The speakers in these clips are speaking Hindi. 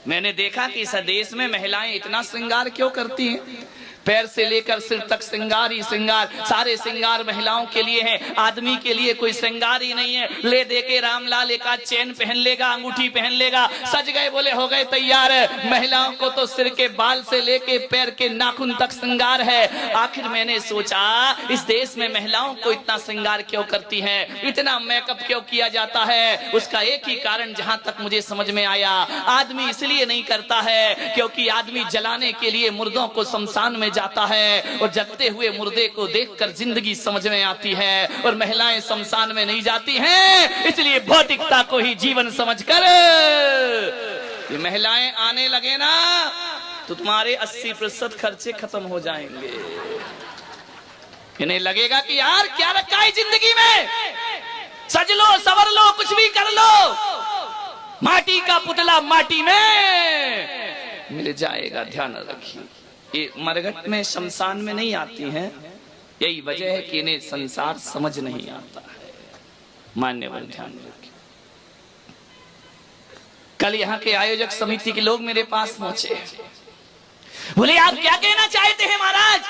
मैंने देखा कि इस देश में महिलाएं इतना श्रृंगार क्यों करती हैं। पैर से लेकर सिर तक श्रृंगार ही श्रृंगार, सारे श्रृंगार महिलाओं के लिए हैं, आदमी के लिए कोई श्रृंगार ही नहीं है। ले दे के रामलाल एक आध चेन पहन लेगा, अंगूठी पहन लेगा, सज गए बोले हो गए तैयार। महिलाओं को तो सिर के बाल से लेके पैर के नाखून तक श्रृंगार है। आखिर मैंने सोचा इस देश में महिलाओं को इतना श्रृंगार क्यों करती है, इतना मेकअप क्यों किया जाता है। उसका एक ही कारण जहां तक मुझे समझ में आया, आदमी इसलिए नहीं करता है क्योंकि आदमी जलाने के लिए मुर्दों को शमशान में जाता है और जलते हुए मुर्दे को देखकर जिंदगी समझ में आती है, और महिलाएं शमशान में नहीं जाती हैं, इसलिए भौतिकता को ही जीवन समझकर ये महिलाएं आने लगे ना तो तुम्हारे 80% खर्चे खत्म हो जाएंगे। इन्हें लगेगा कि यार क्या रखा है जिंदगी में, सज लो सवर लो कुछ भी कर लो, माटी का पुतला माटी में मिल जाएगा। ध्यान रखिए, ये मरघट में शमशान में नहीं आती हैं, यही वजह है कि इन्हें संसार समझ नहीं आता है। मान्यवर ध्यान रखिए। कल यहाँ के आयोजक समिति के लोग मेरे पास पहुंचे, बोले आप क्या कहना चाहते हैं महाराज,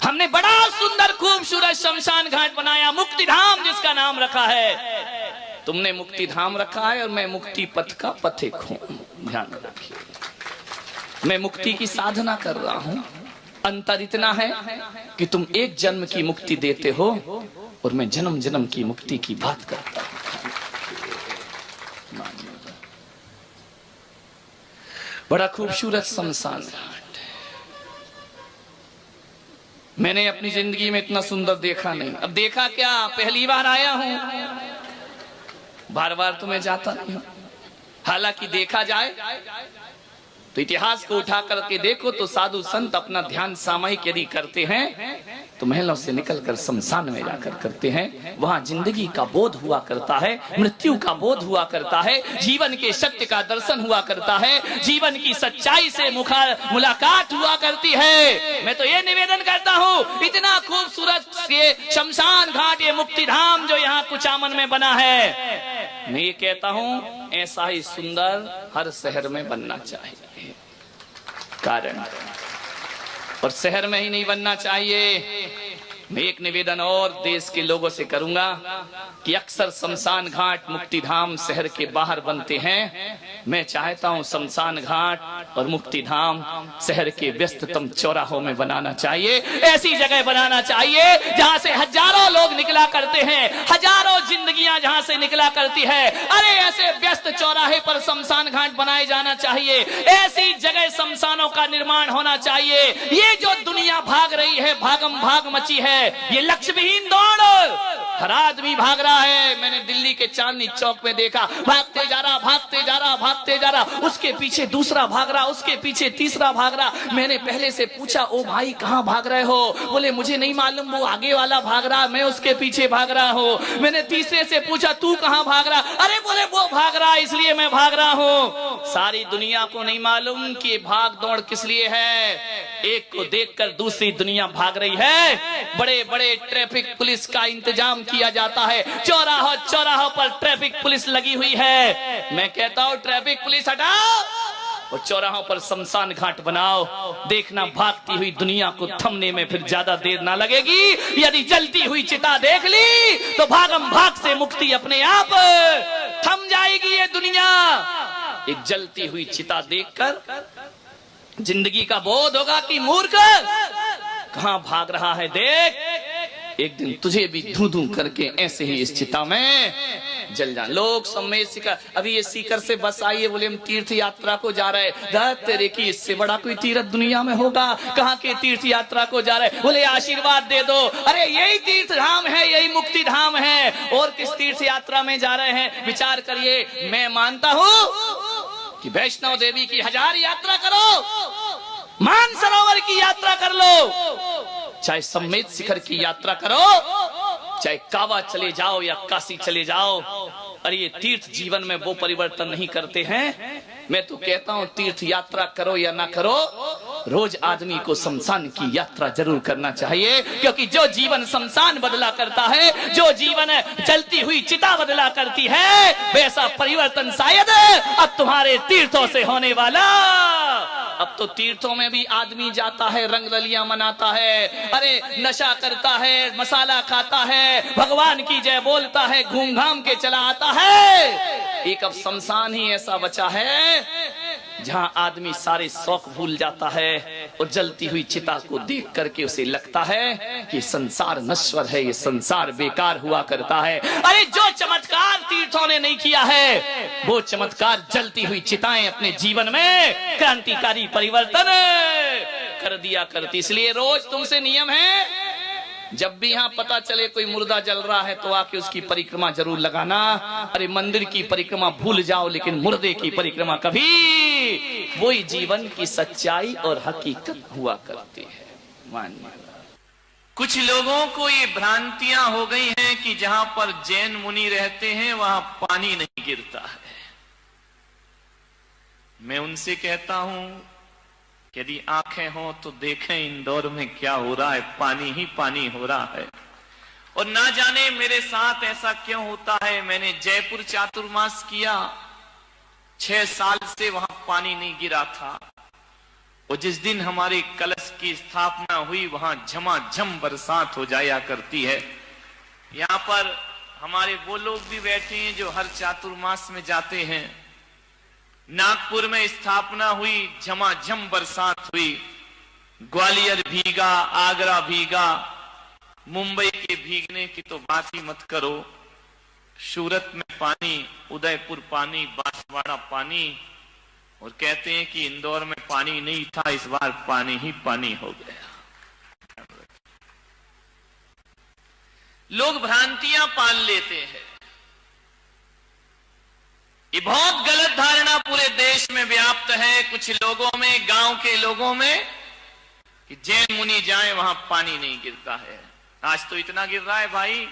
हमने बड़ा सुंदर खूबसूरत शमशान घाट बनाया, मुक्ति धाम जिसका नाम रखा है। तुमने मुक्ति धाम रखा है और मैं मुक्ति पथ का पथिक हूं। ध्यान रखिए, मैं मुक्ति की साधना कर रहा हूं। अंतर इतना है कि तुम एक जन्म की मुक्ति देते हो और मैं जन्म जन्म की मुक्ति की बात करता हूं। बड़ा खूबसूरत शमशान घाट, मैंने अपनी जिंदगी में इतना सुंदर देखा नहीं। अब देखा क्या, पहली बार आया हूं, बार बार तो मैं जाता नहीं हूं। हालांकि देखा जाए तो इतिहास को उठा करके देखो तो साधु संत अपना ध्यान सामयिक यदि करते हैं तो महलों से निकलकर शमशान में जाकर करते हैं। वहां जिंदगी का बोध हुआ करता है, मृत्यु का बोध हुआ करता है, जीवन के सत्य का दर्शन हुआ करता है, जीवन की सच्चाई से मुलाकात हुआ करती है। मैं तो ये निवेदन करता हूँ, इतना खूबसूरत ये शमशान घाट, ये मुक्ति धाम जो यहाँ कुचामन में बना है, मैं ये कहता हूँ ऐसा ही सुंदर हर शहर में बनना चाहिए। कारण और शहर में ही नहीं बनना चाहिए। मैं एक निवेदन और देश के लोगों से करूंगा कि अक्सर शमशान घाट मुक्ति धाम शहर के बाहर बनते हैं। मैं चाहता हूं शमशान घाट और मुक्ति धाम शहर के व्यस्ततम चौराहों में बनाना चाहिए। ऐसी जगह बनाना चाहिए जहां से हजारों लोग निकला करते हैं, हजारों जिंदगियां जहां से निकला करती है। अरे ऐसे व्यस्त चौराहे पर शमशान घाट बनाए जाना चाहिए, ऐसी जगह शमशानों का निर्माण होना चाहिए। ये जो दुनिया भाग रही है, भागम भाग मची है, ये लक्ष्य विहीन दौड़, हर आदमी भाग रहा है। मैंने दिल्ली के चांदनी चौक में देखा, भागते जा रहा, भागते जा रहा, भागते जा रहा, उसके पीछे दूसरा भाग रहा, उसके पीछे तीसरा भाग रहा। मैंने पहले से पूछा, ओ भाई कहाँ भाग रहे हो? बोले मुझे नहीं मालूम, वो आगे वाला भाग रहा, मैं उसके पीछे भाग रहा हूँ। मैंने तीसरे से पूछा, तू कहाँ भाग रहा? अरे बोले वो भाग रहा इसलिए मैं भाग रहा हूँ। सारी दुनिया को नहीं मालूम कि भाग दौड़ किस लिए है। एक को देखकर दूसरी दुनिया भाग रही है। बड़े बड़े ट्रैफिक पुलिस का इंतजाम किया जाता है, चौराहों चौराहों पर ट्रैफिक पुलिस लगी हुई है। मैं कहता हूँ ट्रैफिक पुलिस हटाओ और चौराहों पर शमशान घाट बनाओ। देखना भागती हुई दुनिया को थमने में फिर ज्यादा देर ना लगेगी। यदि जलती हुई चिता देख ली तो भागम भाग से मुक्ति अपने आप थम जाएगी। ये दुनिया एक जलती हुई चिता देखकर जिंदगी का बोध होगा कि मूर्ख कहां भाग रहा है। देख एक दिन तुझे भी धू धू करके ऐसे ही इस चिता में जल जाए। लोग सम्मेद सीकर, अभी ये सीकर से बस आई है, बोले हम तीर्थ यात्रा को जा रहे हैं। तेरे की इससे बड़ा कोई तीर्थ दुनिया में होगा? कहाँ के तीर्थ यात्रा को जा रहे? बोले आशीर्वाद दे दो। अरे यही तीर्थ धाम है, यही मुक्ति धाम है, और किस तीर्थ यात्रा में जा रहे हैं? विचार करिए। मैं मानता हूँ कि वैष्णव देवी की 1000 यात्रा करो, मानसरोवर की यात्रा कर लो, चाहे सम्मेद शिखर की यात्रा करो, चाहे कावा चले जाओ या काशी चले जाओ, और ये तीर्थ जीवन में वो परिवर्तन नहीं करते हैं। मैं तो कहता हूं तीर्थ यात्रा करो या ना करो, रोज आदमी को शमशान की यात्रा जरूर करना चाहिए, क्योंकि जो जीवन शमशान बदला करता है, जो जीवन जलती हुई चिता बदला करती है, वैसा परिवर्तन शायद अब तुम्हारे तीर्थों से होने वाला। अब तो तीर्थों में भी आदमी जाता है, रंग रलियां मनाता है, अरे नशा करता है, मसाला खाता है, भगवान की जय बोलता है, घूम घाम के चला आता है। एक अब शमशान ही ऐसा बचा है जहां आदमी सारे शौक भूल जाता है और जलती हुई चिता को देख करके उसे लगता है कि संसार नश्वर है, ये संसार बेकार हुआ करता है। अरे जो चमत्कार तीर्थों ने नहीं किया है, वो चमत्कार जलती हुई चिताएं अपने जीवन में क्रांतिकारी परिवर्तन कर दिया करती। इसलिए रोज तुमसे नियम है, जब भी यहाँ पता चले कोई मुर्दा जल रहा है तो आके उसकी परिक्रमा जरूर लगाना। अरे मंदिर की परिक्रमा भूल जाओ, लेकिन मुर्दे की परिक्रमा कभी, वही जीवन की सच्चाई और हकीकत हुआ करती है। मानिए, कुछ लोगों को ये भ्रांतियां हो गई हैं कि जहां पर जैन मुनि रहते हैं वहां पानी नहीं गिरता है। मैं उनसे कहता हूं, यदि आंखें हों तो देखें इंदौर में क्या हो रहा है, पानी ही पानी हो रहा है। और ना जाने मेरे साथ ऐसा क्यों होता है। मैंने जयपुर चातुर्मास किया, 6 साल से वहां पानी नहीं गिरा था। और जिस दिन हमारे कलश की स्थापना हुई वहां झमाझम बरसात हो जाया करती है। यहां पर हमारे वो लोग भी बैठे हैं जो हर चातुर्मास में जाते हैं। नागपुर में स्थापना हुई, झमाझम बरसात हुई, ग्वालियर भीगा, आगरा भीगा, मुंबई के भीगने की तो बात ही मत करो। सूरत में पानी, उदयपुर पानी, बांसवाड़ा पानी, और कहते हैं कि इंदौर में पानी नहीं था, इस बार पानी ही पानी हो गया। लोग भ्रांतियां पाल लेते हैं। ये बहुत गलत धारणा पूरे देश में व्याप्त है, कुछ लोगों में, गांव के लोगों में, कि जैन मुनि जाए वहां पानी नहीं गिरता है। आज तो इतना गिर रहा है भाई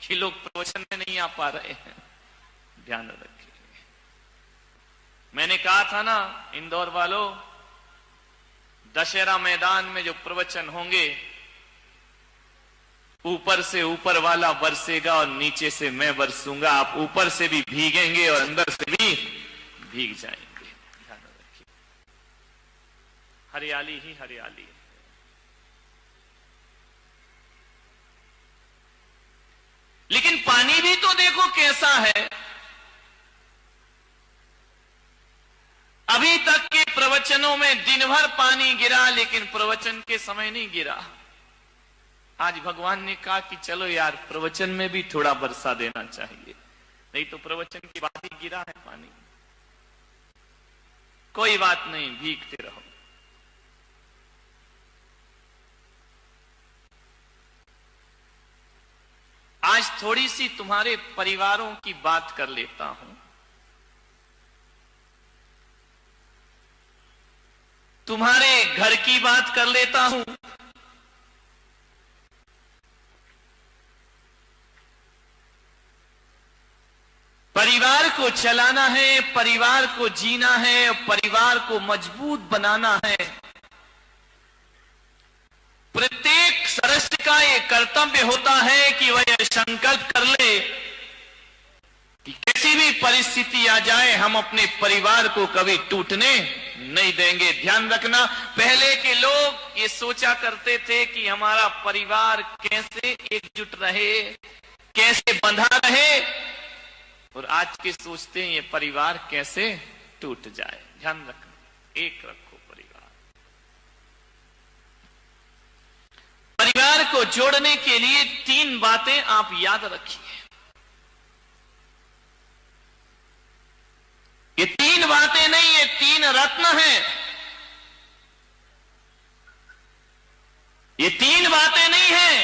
कि लोग प्रवचन में नहीं आ पा रहे हैं। ध्यान रखिए। मैंने कहा था ना इंदौर वालों, दशहरा मैदान में जो प्रवचन होंगे, ऊपर से ऊपर वाला बरसेगा और नीचे से मैं बरसूंगा। आप ऊपर से भी भीगेंगे और अंदर से भी भीग जाएंगे। ध्यान रखिए, हरियाली ही हरियाली है। लेकिन पानी भी तो देखो कैसा है। अभी तक के प्रवचनों में दिन भर पानी गिरा, लेकिन प्रवचन के समय नहीं गिरा। आज भगवान ने कहा कि चलो यार, प्रवचन में भी थोड़ा बरसा देना चाहिए, नहीं तो प्रवचन की बात ही गिरा है पानी। कोई बात नहीं, भीगते रहो। आज थोड़ी सी तुम्हारे परिवारों की बात कर लेता हूं। तुम्हारे घर की बात कर लेता हूं। परिवार को चलाना है, परिवार को जीना है, परिवार को मजबूत बनाना है। प्रत्येक सदस्य का यह कर्तव्य होता है कि वह यह संकल्प कर ले कि किसी भी परिस्थिति आ जाए, हम अपने परिवार को कभी टूटने नहीं देंगे। ध्यान रखना, पहले के लोग ये सोचा करते थे कि हमारा परिवार कैसे एकजुट रहे, कैसे बंधा रहे, और आज के सोचते हैं ये परिवार कैसे टूट जाए। ध्यान रखना, एक रखो परिवार। परिवार को जोड़ने के लिए 3 बातें आप याद रखिए। ये 3 बातें नहीं, ये 3 रत्न हैं। ये 3 बातें नहीं हैं,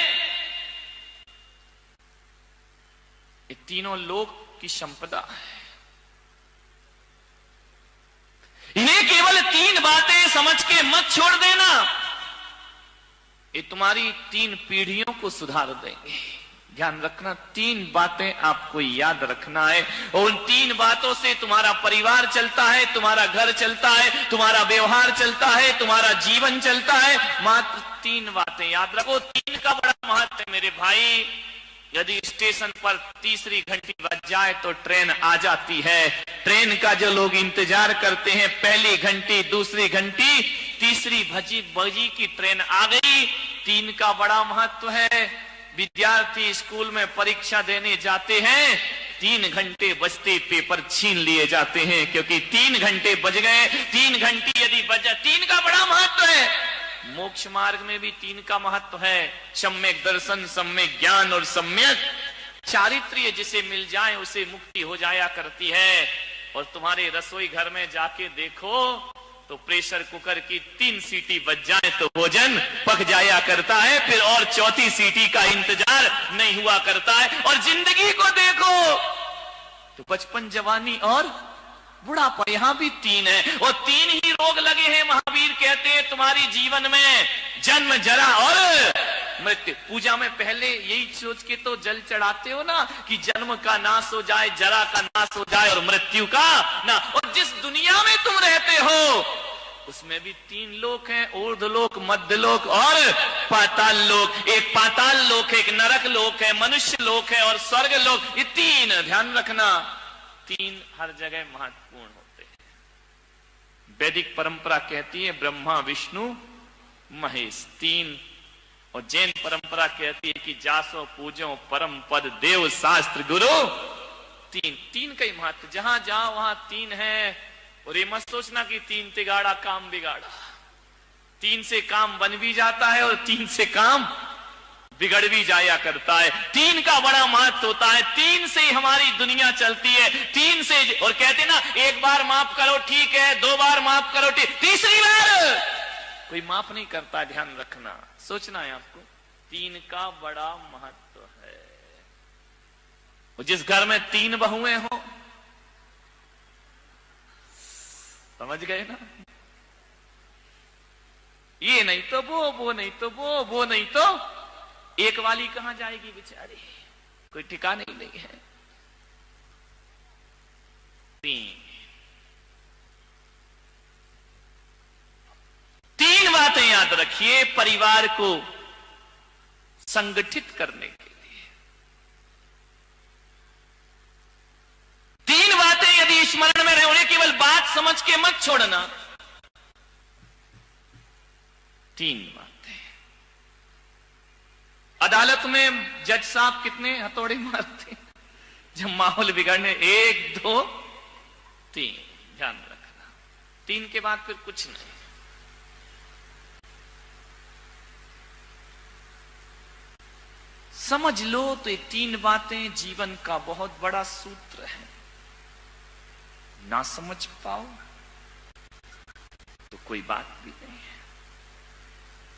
ये तीनों लोग की संपदा है। इन्हें केवल 3 बातें समझ के मत छोड़ देना, ये तुम्हारी 3 पीढ़ियों को सुधार देंगे। ध्यान रखना, 3 बातें आपको याद रखना है। और उन 3 बातों से तुम्हारा परिवार चलता है, तुम्हारा घर चलता है, तुम्हारा व्यवहार चलता है, तुम्हारा जीवन चलता है। मात्र 3 बातें याद रखो। 3 का बड़ा महत्व है मेरे भाई। यदि स्टेशन पर तीसरी घंटी बज जाए तो ट्रेन आ जाती है। ट्रेन का जो लोग इंतजार करते हैं, पहली घंटी, दूसरी घंटी, तीसरी बजी की ट्रेन आ गई। 3 का बड़ा महत्व है। विद्यार्थी स्कूल में परीक्षा देने जाते हैं, 3 घंटे बजते पेपर छीन लिए जाते हैं, क्योंकि 3 घंटे बज गए। 3 घंटी यदि बज जाए, 3 का बड़ा महत्व है। मोक्ष मार्ग में भी 3 का महत्व है। सम्यक दर्शन, सम्यक ज्ञान और सम्यक चारित्र्य जिसे मिल जाए उसे मुक्ति हो जाया करती है। और तुम्हारे रसोई घर में जाके देखो तो प्रेशर कुकर की 3 सीटी बज जाए तो भोजन पक जाया करता है, फिर और 4थी सीटी का इंतजार नहीं हुआ करता है। और जिंदगी को देखो तो बचपन, जवानी और बुढ़ापा, यहां भी 3 है। और 3 ही रोग लगे हैं। महावीर कहते हैं तुम्हारी जीवन में जन्म, जरा और मृत्यु। पूजा में पहले यही सोच के तो जल चढ़ाते हो ना कि जन्म का नाश हो जाए, जरा का नाश हो जाए और मृत्यु का ना। और जिस दुनिया में तुम रहते हो उसमें भी 3 लोक हैं, ऊर्ध्वलोक, मध्यलोक और पाताल लोक। एक पाताल लोक है, एक नरक लोक है, मनुष्य लोक है और स्वर्ग लोक। ये 3 ध्यान रखना, 3 हर जगह महत्वपूर्ण होते हैं। वैदिक परंपरा कहती है ब्रह्मा, विष्णु, महेश 3। और जैन परंपरा कहती है कि जासो पूजो परम पद देव शास्त्र गुरु 3 का ही महत्व। जहां जाओ वहां 3 है। और ये मत सोचना कि 3 तिगाड़ा काम बिगाड़ा। 3 से काम बन भी जाता है और 3 से काम बिगड़ भी जाया करता है। 3 का बड़ा महत्व होता है। 3 से ही हमारी दुनिया चलती है। 3 से, और कहते ना, 1 बार माफ करो ठीक है, 2 बार माफ करो ठीक, तीसरी बार कोई माफ नहीं करता। ध्यान रखना, सोचना है आपको। 3 का बड़ा महत्व है। और जिस घर में 3 बहुएं हो, समझ गए ना, ये नहीं तो वो नहीं तो वो नहीं तो एक वाली कहां जाएगी बेचारी, कोई ठिकाने ही नहीं है। 3 बातें याद रखिए परिवार को संगठित करने के लिए। 3 बातें यदि स्मरण में रहे, उन्हें केवल बात समझ के मत छोड़ना। 3 बातें। अदालत में जज साहब कितने हथौड़े मारते जब माहौल बिगड़ने, 1 2 3। ध्यान रखना, 3 के बाद फिर कुछ नहीं। समझ लो तो ये 3 बातें जीवन का बहुत बड़ा सूत्र है। ना समझ पाओ तो कोई बात भी नहीं है।